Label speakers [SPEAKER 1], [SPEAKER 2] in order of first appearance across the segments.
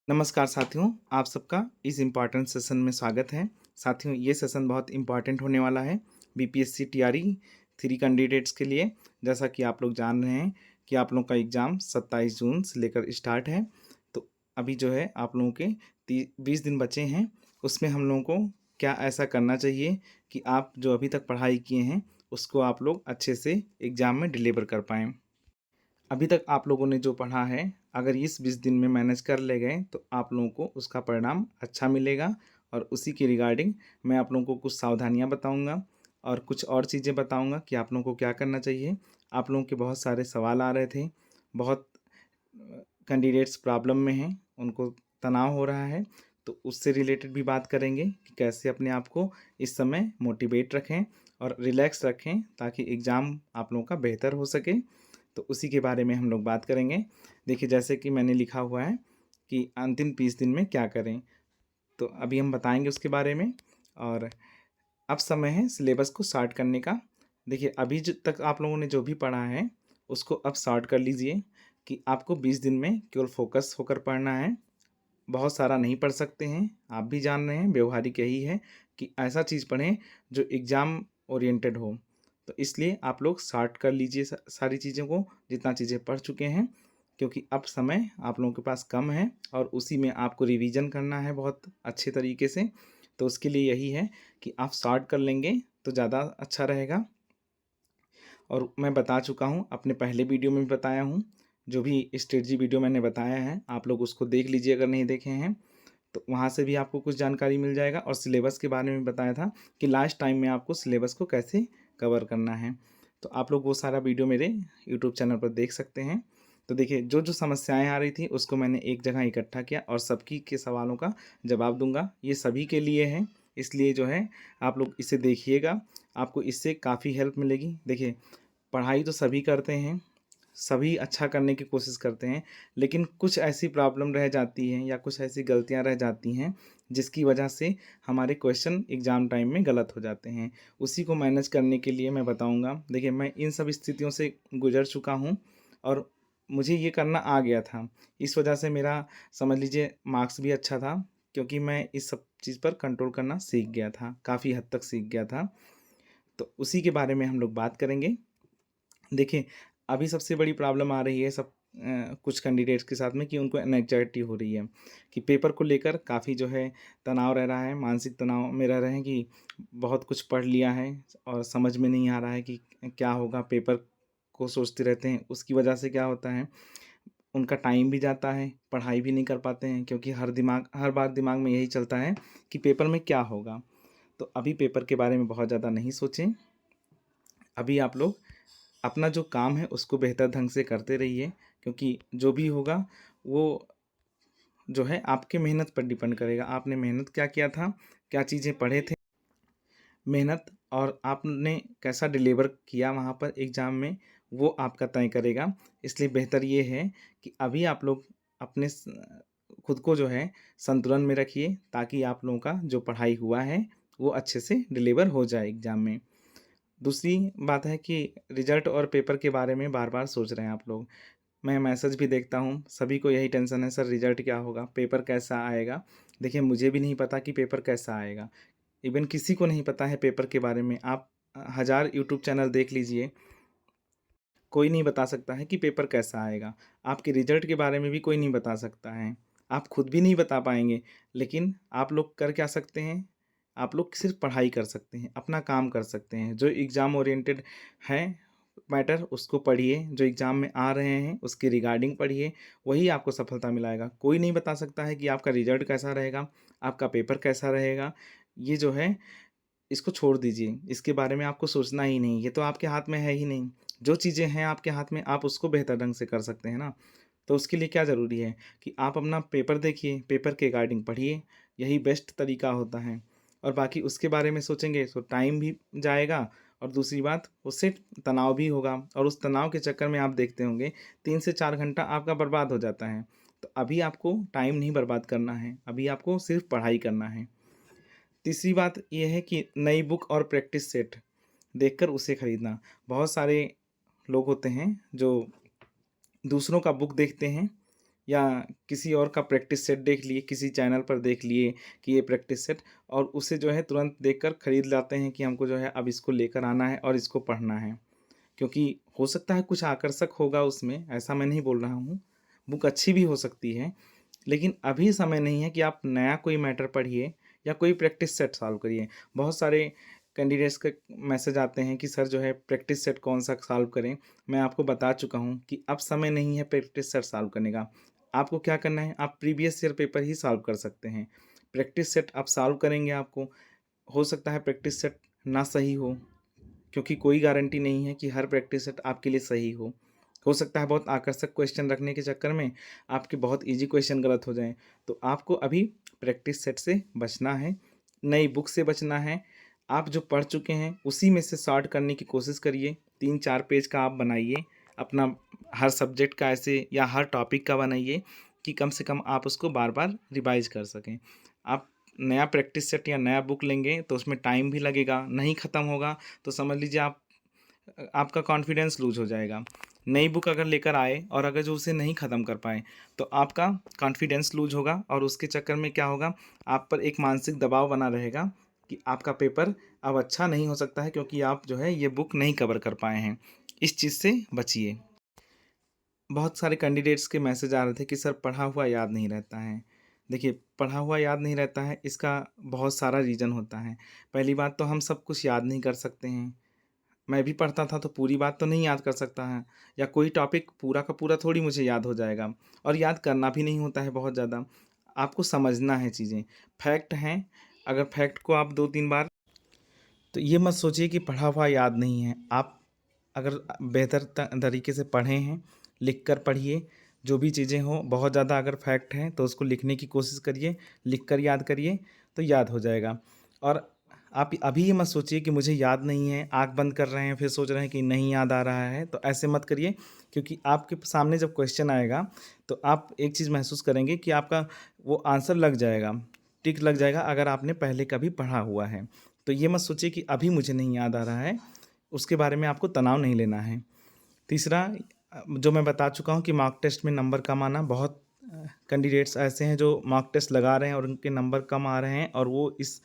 [SPEAKER 1] नमस्कार साथियों, आप सबका इस इम्पॉर्टेंट सेशन में स्वागत है। साथियों, ये सेशन बहुत इम्पॉर्टेंट होने वाला है बीपीएससी टीआरई 3 कैंडिडेट्स के लिए। जैसा कि आप लोग जान रहे हैं कि आप लोगों का एग्ज़ाम 27 जून से लेकर स्टार्ट है। तो अभी जो है आप लोगों के 20 दिन बचे हैं। उसमें हम लोगों को क्या ऐसा करना चाहिए कि आप जो अभी तक पढ़ाई किए हैं उसको आप लोग अच्छे से एग्ज़ाम में डिलीवर कर पाएँ। अभी तक आप लोगों ने जो पढ़ा है, अगर इस 20 दिन में मैनेज कर ले गए तो आप लोगों को उसका परिणाम अच्छा मिलेगा। और उसी के रिगार्डिंग मैं आप लोगों को कुछ सावधानियां बताऊंगा और कुछ और चीज़ें बताऊंगा कि आप लोगों को क्या करना चाहिए। आप लोगों के बहुत सारे सवाल आ रहे थे, बहुत कैंडिडेट्स प्रॉब्लम में हैं, उनको तनाव हो रहा है, तो उससे रिलेटेड भी बात करेंगे कि कैसे अपने आप को इस समय मोटिवेट रखें और रिलैक्स रखें ताकि एग्ज़ाम आप लोगों का बेहतर हो सके। तो उसी के बारे में हम लोग बात करेंगे। देखिए, जैसे कि मैंने लिखा हुआ है कि अंतिम 20 दिन में क्या करें, तो अभी हम बताएंगे उसके बारे में। और अब समय है सिलेबस को स्टार्ट करने का। देखिए, अभी जो तक आप लोगों ने जो भी पढ़ा है उसको अब स्टार्ट कर लीजिए कि आपको 20 दिन में केवल फोकस होकर पढ़ना है। बहुत सारा नहीं पढ़ सकते हैं, आप भी जान रहे हैं, व्यवहारिक यही है कि ऐसा चीज़ पढ़ें जो एग्ज़ाम ओरिएंटेड हो। तो इसलिए आप लोग स्टार्ट कर लीजिए सारी चीज़ों को, जितना चीज़ें पढ़ चुके हैं, क्योंकि अब समय आप लोगों के पास कम है और उसी में आपको रिवीजन करना है बहुत अच्छे तरीके से। तो उसके लिए यही है कि आप स्टार्ट कर लेंगे तो ज़्यादा अच्छा रहेगा। और मैं बता चुका हूँ, अपने पहले वीडियो में भी बताया हूँ, जो भी स्ट्रेटजी वीडियो मैंने बताया है आप लोग उसको देख लीजिए अगर नहीं देखे हैं तो वहाँ से भी आपको कुछ जानकारी मिल जाएगा। और सिलेबस के बारे में बताया था कि लास्ट टाइम में आपको सिलेबस को कैसे कवर करना है, तो आप लोग वो सारा वीडियो मेरे यूट्यूब चैनल पर देख सकते हैं। तो देखिए, जो जो समस्याएं आ रही थी उसको मैंने एक जगह इकट्ठा किया और सबकी के सवालों का जवाब दूंगा। ये सभी के लिए है, इसलिए जो है आप लोग इसे देखिएगा, आपको इससे काफ़ी हेल्प मिलेगी। देखिए, पढ़ाई तो सभी करते हैं, सभी अच्छा करने की कोशिश करते हैं, लेकिन कुछ ऐसी प्रॉब्लम रह जाती हैं या कुछ ऐसी गलतियां रह जाती हैं जिसकी वजह से हमारे क्वेश्चन एग्ज़ाम टाइम में गलत हो जाते हैं। उसी को मैनेज करने के लिए मैं बताऊंगा। देखिए, मैं इन सब स्थितियों से गुजर चुका हूं और मुझे ये करना आ गया था। इस वजह से मेरा, समझ लीजिए, मार्क्स भी अच्छा था, क्योंकि मैं इस सब चीज़ पर कंट्रोल करना सीख गया था, काफ़ी हद तक सीख गया था। तो उसी के बारे में हम लोग बात करेंगे। देखिए, अभी सबसे बड़ी प्रॉब्लम आ रही है कुछ कैंडिडेट्स के साथ में कि उनको एंग्जायटी हो रही है कि पेपर को लेकर काफ़ी जो है तनाव रह रहा है, मानसिक तनाव में रह रहे हैं कि बहुत कुछ पढ़ लिया है और समझ में नहीं आ रहा है कि क्या होगा। पेपर को सोचते रहते हैं, उसकी वजह से क्या होता है, उनका टाइम भी जाता है, पढ़ाई भी नहीं कर पाते हैं, क्योंकि हर बार दिमाग में यही चलता है कि पेपर में क्या होगा। तो अभी पेपर के बारे में बहुत ज़्यादा नहीं सोचें। अभी आप लोग अपना जो काम है उसको बेहतर ढंग से करते रहिए, क्योंकि जो भी होगा वो जो है आपके मेहनत पर डिपेंड करेगा। आपने मेहनत क्या किया था, क्या चीज़ें पढ़े थे, मेहनत और आपने कैसा डिलीवर किया वहाँ पर एग्ज़ाम में, वो आपका तय करेगा। इसलिए बेहतर ये है कि अभी आप लोग अपने खुद को जो है संतुलन में रखिए, ताकि आप लोगों का जो पढ़ाई हुआ है वो अच्छे से डिलीवर हो जाए एग्ज़ाम में। दूसरी बात है कि रिजल्ट और पेपर के बारे में बार बार सोच रहे हैं आप लोग। मैं मैसेज भी देखता हूँ, सभी को यही टेंशन है, सर रिजल्ट क्या होगा, पेपर कैसा आएगा। देखिए, मुझे भी नहीं पता कि पेपर कैसा आएगा, इवन किसी को नहीं पता है पेपर के बारे में। आप हज़ार यूट्यूब चैनल देख लीजिए, कोई नहीं बता सकता है कि पेपर कैसा आएगा। आपके रिजल्ट के बारे में भी कोई नहीं बता सकता है, आप खुद भी नहीं बता पाएंगे। लेकिन आप लोग कर क्या सकते हैं, आप लोग सिर्फ पढ़ाई कर सकते हैं, अपना काम कर सकते हैं। जो एग्ज़ाम ओरिएंटेड है मैटर उसको पढ़िए, जो एग्ज़ाम में आ रहे हैं उसके रिगार्डिंग पढ़िए, वही आपको सफलता मिलाएगा। कोई नहीं बता सकता है कि आपका रिजल्ट कैसा रहेगा, आपका पेपर कैसा रहेगा। ये जो है इसको छोड़ दीजिए, इसके बारे में आपको सोचना ही नहीं, ये तो आपके हाथ में है ही नहीं। जो चीज़ें हैं आपके हाथ में, आप उसको बेहतर ढंग से कर सकते हैं ना। तो उसके लिए क्या ज़रूरी है कि आप अपना पेपर देखिए, पेपर के अकॉर्डिंग पढ़िए, यही बेस्ट तरीका होता है। और बाकी उसके बारे में सोचेंगे तो टाइम भी जाएगा, और दूसरी बात उससे तनाव भी होगा, और उस तनाव के चक्कर में आप देखते होंगे 3 से 4 घंटा आपका बर्बाद हो जाता है। तो अभी आपको टाइम नहीं बर्बाद करना है, अभी आपको सिर्फ पढ़ाई करना है। तीसरी बात यह है कि नई बुक और प्रैक्टिस सेट देखकर उसे खरीदना। बहुत सारे लोग होते हैं जो दूसरों का बुक देखते हैं, या किसी और का प्रैक्टिस सेट देख लिए, किसी चैनल पर देख लिए कि ये प्रैक्टिस सेट, और उसे जो है तुरंत देखकर खरीद लाते हैं कि हमको जो है अब इसको लेकर आना है और इसको पढ़ना है। क्योंकि हो सकता है कुछ आकर्षक होगा उसमें, ऐसा मैं नहीं बोल रहा हूँ। बुक अच्छी भी हो सकती है, लेकिन अभी समय नहीं है कि आप नया कोई मैटर पढ़िए या कोई प्रैक्टिस सेट सॉल्व करिए। बहुत सारे कैंडिडेट्स के मैसेज आते हैं कि सर जो है प्रैक्टिस सेट कौन-सा सॉल्व करें? मैं आपको बता चुका हूँ कि अब समय नहीं है प्रैक्टिस सेट सॉल्व करने का। आपको क्या करना है, आप प्रीवियस ईयर पेपर ही सॉल्व कर सकते हैं। प्रैक्टिस सेट आप सॉल्व करेंगे, आपको हो सकता है प्रैक्टिस सेट ना सही हो, क्योंकि कोई गारंटी नहीं है कि हर प्रैक्टिस सेट आपके लिए सही हो। हो सकता है बहुत आकर्षक क्वेश्चन रखने के चक्कर में आपके बहुत ईज़ी क्वेश्चन गलत हो जाएँ। तो आपको अभी प्रैक्टिस सेट से बचना है, नई बुक से बचना है। आप जो पढ़ चुके हैं उसी में से सॉर्ट करने की कोशिश करिए। 3-4 पेज का आप बनाइए, अपना हर सब्जेक्ट का ऐसे या हर टॉपिक का बनाइए कि कम से कम आप उसको बार-बार रिवाइज़ कर सकें। आप नया प्रैक्टिस सेट या नया बुक लेंगे तो उसमें टाइम भी लगेगा, नहीं ख़त्म होगा तो समझ लीजिए आपका कॉन्फिडेंस लूज़ हो जाएगा। नई बुक अगर लेकर आए और अगर जो उसे नहीं ख़त्म कर पाएँ, तो आपका कॉन्फिडेंस लूज़ होगा और उसके चक्कर में क्या होगा, आप पर एक मानसिक दबाव बना रहेगा कि आपका पेपर अब अच्छा नहीं हो सकता है, क्योंकि आप जो है ये बुक नहीं कवर कर पाए हैं। इस चीज़ से बचिए। बहुत सारे कैंडिडेट्स के मैसेज आ रहे थे कि सर पढ़ा हुआ याद नहीं रहता है। देखिए, पढ़ा हुआ याद नहीं रहता है, इसका बहुत सारा रीज़न होता है। पहली बात तो हम सब कुछ याद नहीं कर सकते हैं। मैं भी पढ़ता था तो पूरी बात तो नहीं याद कर सकता है, या कोई टॉपिक पूरा का पूरा थोड़ी मुझे याद हो जाएगा, और याद करना भी नहीं होता है बहुत ज़्यादा। आपको समझना है चीज़ें, फैक्ट हैं, अगर फैक्ट को आप 2-3 बार, तो ये मत सोचिए कि पढ़ा हुआ याद नहीं है। आप अगर बेहतर तरीके से पढ़े हैं, लिख कर पढ़िए, जो भी चीज़ें हों, बहुत ज़्यादा अगर फैक्ट हैं तो उसको लिखने की कोशिश करिए, लिख कर याद करिए तो याद हो जाएगा। और आप अभी ये मत सोचिए कि मुझे याद नहीं है, आँख बंद कर रहे हैं, फिर सोच रहे हैं कि नहीं याद आ रहा है, तो ऐसे मत करिए। क्योंकि आपके सामने जब क्वेश्चन आएगा, तो आप एक चीज़ महसूस करेंगे कि आपका वो आंसर लग जाएगा, टिक लग जाएगा, अगर आपने पहले कभी पढ़ा हुआ है। तो ये मत सोचिए कि अभी मुझे नहीं याद आ रहा है, उसके बारे में आपको तनाव नहीं लेना है। तीसरा, जो मैं बता चुका हूँ कि मॉक टेस्ट में नंबर कम आना, बहुत कैंडिडेट्स ऐसे हैं जो मॉक टेस्ट लगा रहे हैं और उनके नंबर कम आ रहे हैं, और वो इस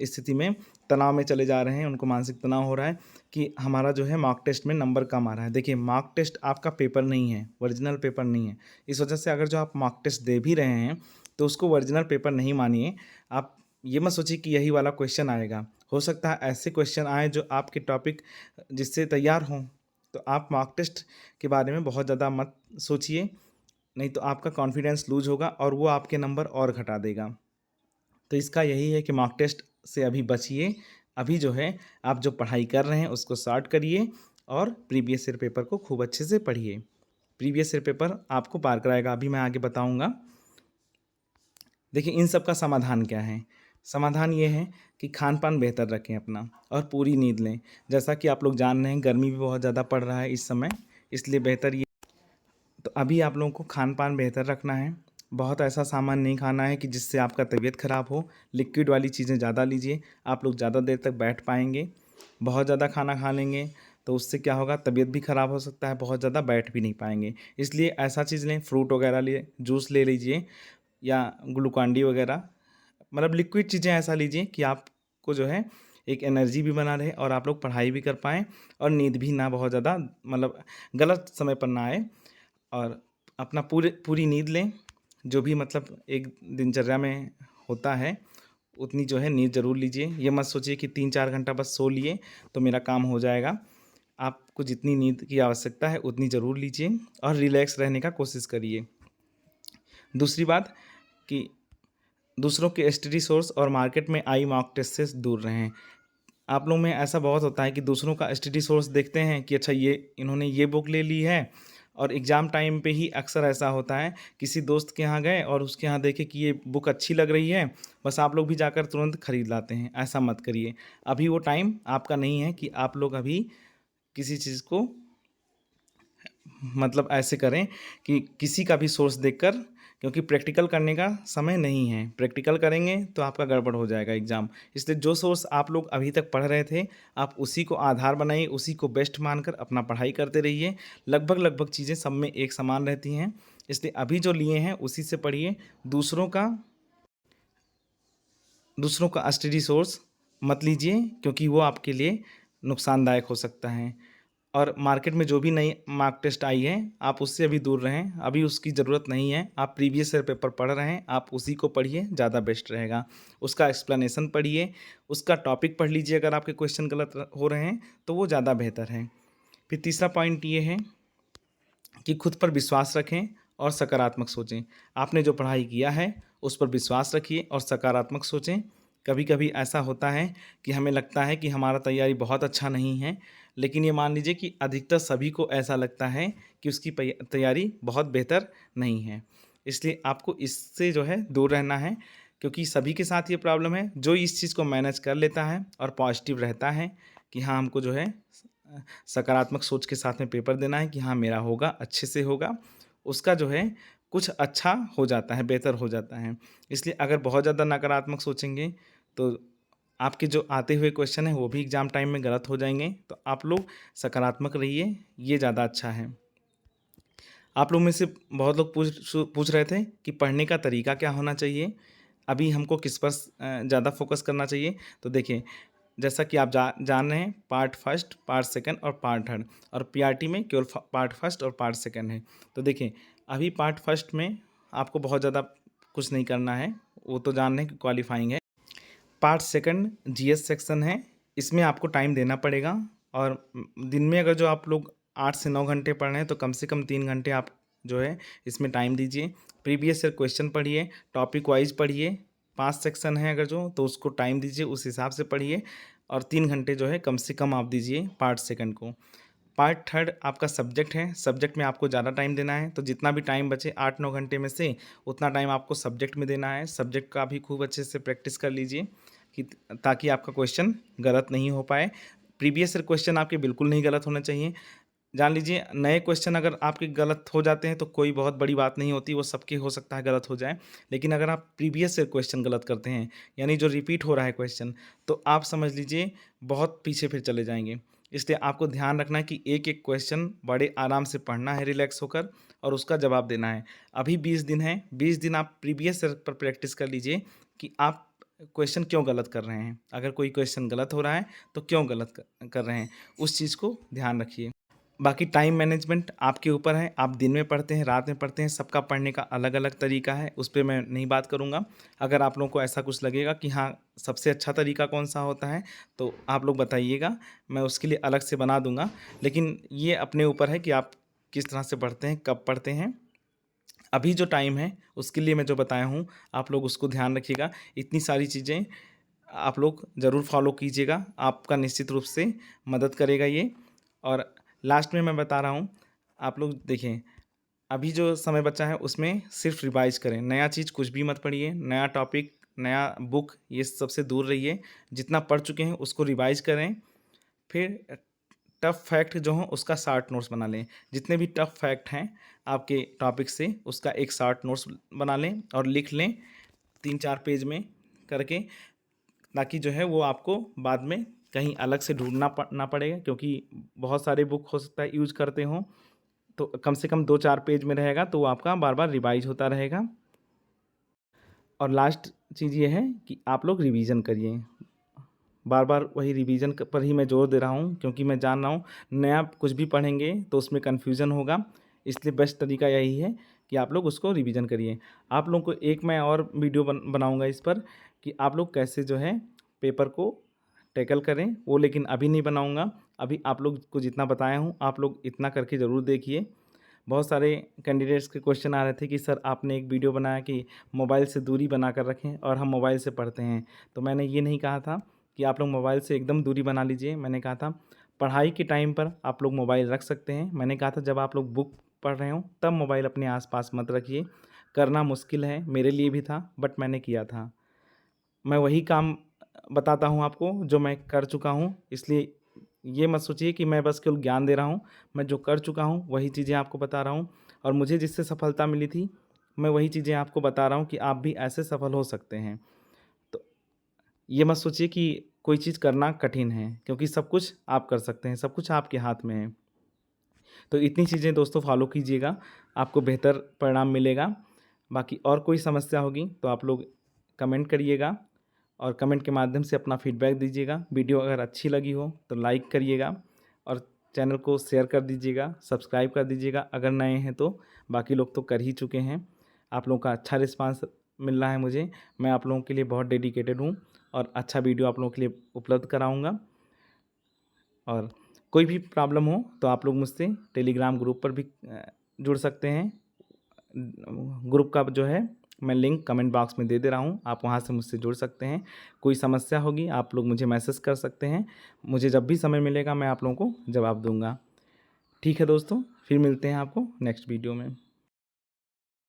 [SPEAKER 1] स्थिति में तनाव में चले जा रहे हैं। उनको मानसिक तनाव हो रहा है कि हमारा जो है मॉक टेस्ट में नंबर कम आ रहा है। देखिए, मॉक टेस्ट आपका पेपर नहीं है, ओरिजिनल पेपर नहीं है। इस वजह से अगर जो आप मॉक टेस्ट दे भी रहे हैं तो उसको ओरिजिनल पेपर नहीं मानिए। आप ये मत सोचिए कि यही वाला क्वेश्चन आएगा। हो सकता है ऐसे क्वेश्चन आए जो आपके टॉपिक जिससे तैयार हों। तो आप मॉक टेस्ट के बारे में बहुत ज़्यादा मत सोचिए, नहीं तो आपका कॉन्फिडेंस लूज़ होगा और वो आपके नंबर और घटा देगा। तो इसका यही है कि मॉक टेस्ट से अभी बचिए। अभी जो है आप जो पढ़ाई कर रहे हैं उसको सॉर्ट करिए और प्रीवियस ईयर पेपर को खूब अच्छे से पढ़िए। प्रीवियस ईयर पेपर आपको पार कराएगा, अभी मैं आगे बताऊँगा। देखिए, इन सब का समाधान क्या है? समाधान ये है कि खान-पान बेहतर रखें अपना और पूरी नींद लें। जैसा कि आप लोग जान रहे हैं, गर्मी भी बहुत ज़्यादा पड़ रहा है इस समय, इसलिए बेहतर ये, तो अभी आप लोगों को खान-पान बेहतर रखना है। बहुत ऐसा सामान नहीं खाना है कि जिससे आपका तबीयत ख़राब हो। लिक्विड वाली चीज़ें ज़्यादा लीजिए, आप लोग ज़्यादा देर तक बैठ पाएँगे। बहुत ज़्यादा खाना खा लेंगे तो उससे क्या होगा, तबीयत भी ख़राब हो सकता है, बहुत ज़्यादा बैठ भी नहीं पाएँगे। इसलिए ऐसा चीज़ लें, फ्रूट वगैरह लिए, जूस ले लीजिए या ग्लूकॉन-डी वगैरह, मतलब लिक्विड चीज़ें ऐसा लीजिए कि आपको जो है एक एनर्जी भी बना रहे और आप लोग पढ़ाई भी कर पाएँ और नींद भी ना बहुत ज़्यादा, मतलब गलत समय पर ना आए, और अपना पूरी नींद लें। जो भी मतलब एक दिनचर्या में होता है, उतनी जो है नींद ज़रूर लीजिए। ये मत सोचिए कि 3-4 घंटा बस सो लिए तो मेरा काम हो जाएगा। आपको जितनी नींद की आवश्यकता है उतनी ज़रूर लीजिए और रिलैक्स रहने का कोशिश करिए। दूसरी बात कि दूसरों के एसटीडी सोर्स और मार्केट में आई मॉक टेस्ट से दूर रहें। आप लोग में ऐसा बहुत होता है कि दूसरों का एसटीडी सोर्स देखते हैं कि अच्छा ये इन्होंने ये बुक ले ली है, और एग्ज़ाम टाइम पे ही अक्सर ऐसा होता है, किसी दोस्त के यहाँ गए और उसके यहाँ देखे कि ये बुक अच्छी लग रही है, बस आप लोग भी जाकर तुरंत खरीद लाते हैं। ऐसा मत करिए। अभी वो टाइम आपका नहीं है कि आप लोग अभी किसी चीज़ को मतलब ऐसे करें कि किसी का भी सोर्स देखकर, क्योंकि प्रैक्टिकल करने का समय नहीं है। प्रैक्टिकल करेंगे तो आपका गड़बड़ हो जाएगा एग्ज़ाम। इसलिए जो सोर्स आप लोग अभी तक पढ़ रहे थे, आप उसी को आधार बनाइए, उसी को बेस्ट मानकर अपना पढ़ाई करते रहिए। लगभग लगभग चीज़ें सब में एक समान रहती हैं, इसलिए अभी जो लिए हैं उसी से पढ़िए। दूसरों का स्टडी सोर्स मत लीजिए, क्योंकि वो आपके लिए नुकसानदायक हो सकता है। और मार्केट में जो भी नई मॉक टेस्ट आई है आप उससे अभी दूर रहें, अभी उसकी ज़रूरत नहीं है। आप प्रीवियस ईयर पेपर पढ़ रहे हैं, आप उसी को पढ़िए, ज़्यादा बेस्ट रहेगा। उसका एक्सप्लेनेशन पढ़िए, उसका टॉपिक पढ़ लीजिए। अगर आपके क्वेश्चन गलत हो रहे हैं तो वो ज़्यादा बेहतर है। फिर तीसरा पॉइंट ये है कि खुद पर विश्वास रखें और सकारात्मक सोचें। आपने जो पढ़ाई किया है उस पर विश्वास रखिए और सकारात्मक सोचें। कभी कभी ऐसा होता है कि हमें लगता है कि हमारा तैयारी बहुत अच्छा नहीं है, लेकिन ये मान लीजिए कि अधिकतर सभी को ऐसा लगता है कि उसकी तैयारी बहुत बेहतर नहीं है। इसलिए आपको इससे जो है दूर रहना है, क्योंकि सभी के साथ ये प्रॉब्लम है। जो इस चीज़ को मैनेज कर लेता है और पॉजिटिव रहता है कि हाँ हमको जो है सकारात्मक सोच के साथ में पेपर देना है कि हाँ मेरा होगा, अच्छे से होगा, उसका जो है कुछ अच्छा हो जाता है, बेहतर हो जाता है। इसलिए अगर बहुत ज़्यादा नकारात्मक सोचेंगे तो आपके जो आते हुए क्वेश्चन हैं वो भी एग्ज़ाम टाइम में गलत हो जाएंगे। तो आप लोग सकारात्मक रहिए, ये ज़्यादा अच्छा है। आप लोग में से बहुत लोग पूछ रहे थे कि पढ़ने का तरीका क्या होना चाहिए, अभी हमको किस पर ज़्यादा फोकस करना चाहिए। तो देखिए, जैसा कि आप जान रहे हैं, पार्ट फर्स्ट, पार्ट सेकंड और पार्ट थर्ड, और पीआरटी में केवल पार्ट फर्स्ट और पार्ट सेकंड है। तो देखिए, अभी पार्ट फर्स्ट में आपको बहुत ज़्यादा कुछ नहीं करना है, वो तो जान रहे हैं कि क्वालिफाइंग है। पार्ट सेकंड जीएस सेक्शन है, इसमें आपको टाइम देना पड़ेगा। और दिन में अगर जो आप लोग 8 से 9 घंटे पढ़ रहे हैं तो कम से कम 3 घंटे आप जो है इसमें टाइम दीजिए। प्रीवियस ईयर क्वेश्चन पढ़िए, टॉपिक वाइज पढ़िए। 5 सेक्शन है अगर जो, तो उसको टाइम दीजिए, उस हिसाब से पढ़िए। और 3 घंटे जो है कम से कम आप दीजिए पार्ट सेकंड को। पार्ट थर्ड आपका सब्जेक्ट है, सब्जेक्ट में आपको ज़्यादा टाइम देना है। तो जितना भी टाइम बचे 8-9 घंटे में से उतना टाइम आपको सब्जेक्ट में देना है। सब्जेक्ट का भी खूब अच्छे से प्रैक्टिस कर लीजिए कि ताकि आपका क्वेश्चन गलत नहीं हो पाए। प्रीवियस ईयर क्वेश्चन आपके बिल्कुल नहीं गलत होना चाहिए। जान लीजिए, नए क्वेश्चन अगर आपके गलत हो जाते हैं तो कोई बहुत बड़ी बात नहीं होती, वो सबके हो सकता है गलत हो जाए। लेकिन अगर आप प्रीवियस ईयर क्वेश्चन गलत करते हैं, यानी जो रिपीट हो रहा है क्वेश्चन, तो आप समझ लीजिए बहुत पीछे फिर चले जाएंगे। इसलिए आपको ध्यान रखना है कि एक एक क्वेश्चन बड़े आराम से पढ़ना है, रिलैक्स होकर, और उसका जवाब देना है। अभी 20 दिन है, 20 दिन आप प्रीवियस ईयर पर प्रैक्टिस कर लीजिए कि आप क्वेश्चन क्यों गलत कर रहे हैं। अगर कोई क्वेश्चन गलत हो रहा है तो क्यों गलत कर रहे हैं, उस चीज़ को ध्यान रखिए। बाकी टाइम मैनेजमेंट आपके ऊपर है, आप दिन में पढ़ते हैं, रात में पढ़ते हैं, सबका पढ़ने का अलग अलग तरीका है, उस पर मैं नहीं बात करूँगा। अगर आप लोगों को ऐसा कुछ लगेगा कि हाँ सबसे अच्छा तरीका कौन सा होता है तो आप लोग बताइएगा, मैं उसके लिए अलग से बना दूँगा। लेकिन ये अपने ऊपर है कि आप किस तरह से पढ़ते हैं, कब पढ़ते हैं। अभी जो टाइम है उसके लिए मैं जो बताया हूँ आप लोग उसको ध्यान रखिएगा। इतनी सारी चीज़ें आप लोग ज़रूर फॉलो कीजिएगा, आपका निश्चित रूप से मदद करेगा ये। और लास्ट में मैं बता रहा हूँ, आप लोग देखें, अभी जो समय बचा है उसमें सिर्फ रिवाइज करें, नया चीज़ कुछ भी मत पढ़िए, नया टॉपिक, नया बुक, ये सबसे दूर रहिए। जितना पढ़ चुके हैं उसको रिवाइज करें। फिर टफ फैक्ट जो हो उसका शॉर्ट नोट्स बना लें। जितने भी टफ फैक्ट हैं आपके टॉपिक से उसका एक शॉर्ट नोट्स बना लें और लिख लें 3-4 पेज में करके, ताकि जो है वो आपको बाद में कहीं अलग से ढूंढना ना पड़ेगा, क्योंकि बहुत सारे बुक हो सकता है यूज करते हों। तो कम से कम 2-4 पेज में रहेगा तो वो आपका बार बार रिवाइज होता रहेगा। और लास्ट चीज़ ये है कि आप लोग रिवीजन करिए, बार बार वही रिवीजन पर ही मैं जोर दे रहा हूँ, क्योंकि मैं जान रहा हूँ नया कुछ भी पढ़ेंगे तो उसमें कन्फ्यूज़न होगा। इसलिए बेस्ट तरीका यही है कि आप लोग उसको रिवीजन करिए। आप लोगों को एक मैं और वीडियो बनाऊँगा इस पर कि आप लोग कैसे जो है पेपर को टैकल करें, वो लेकिन अभी नहीं बनाऊँगा। अभी आप लोग को जितना बताया हूँ आप लोग इतना करके ज़रूर देखिए। बहुत सारे कैंडिडेट्स के क्वेश्चन आ रहे थे कि सर आपने एक वीडियो बनाया कि मोबाइल से दूरी बना कर रखें और हम मोबाइल से पढ़ते हैं। तो मैंने ये नहीं कहा था कि आप लोग मोबाइल से एकदम दूरी बना लीजिए। मैंने कहा था पढ़ाई के टाइम पर आप लोग मोबाइल रख सकते हैं। मैंने कहा था जब आप लोग बुक पढ़ रहे हो तब मोबाइल अपने आसपास मत रखिए। करना मुश्किल है, मेरे लिए भी था, बट मैंने किया था। मैं वही काम बताता हूँ आपको जो मैं कर चुका हूँ। इसलिए ये मत सोचिए कि मैं बस केवल ज्ञान दे रहा हूँ, मैं जो कर चुका हूँ वही चीज़ें आपको बता रहा हूँ। और मुझे जिससे सफलता मिली थी मैं वही चीज़ें आपको बता रहा हूँ कि आप भी ऐसे सफल हो सकते हैं। तो ये मत सोचिए कि कोई चीज़ करना कठिन है, क्योंकि सब कुछ आप कर सकते हैं, सब कुछ आपके हाथ में है। तो इतनी चीज़ें दोस्तों फॉलो कीजिएगा आपको बेहतर परिणाम मिलेगा। बाकी और कोई समस्या होगी तो आप लोग कमेंट करिएगा और कमेंट के माध्यम से अपना फीडबैक दीजिएगा। वीडियो अगर अच्छी लगी हो तो लाइक करिएगा और चैनल को शेयर कर दीजिएगा, सब्सक्राइब कर दीजिएगा अगर नए हैं तो। बाकी लोग तो कर ही चुके हैं। आप लोगों का अच्छा रिस्पांस मिल रहा है मुझे। मैं आप लोगों के लिए बहुत डेडिकेटेड हूँ और अच्छा वीडियो आप लोगों के लिए उपलब्ध कराऊँगा। और कोई भी प्रॉब्लम हो तो आप लोग मुझसे टेलीग्राम ग्रुप पर भी जुड़ सकते हैं। ग्रुप का जो है मैं लिंक कमेंट बॉक्स में दे दे रहा हूँ, आप वहाँ से मुझसे जुड़ सकते हैं। कोई समस्या होगी आप लोग मुझे मैसेज कर सकते हैं। मुझे जब भी समय मिलेगा मैं आप लोगों को जवाब दूंगा। ठीक है दोस्तों, फिर मिलते हैं आपको नेक्स्ट वीडियो में।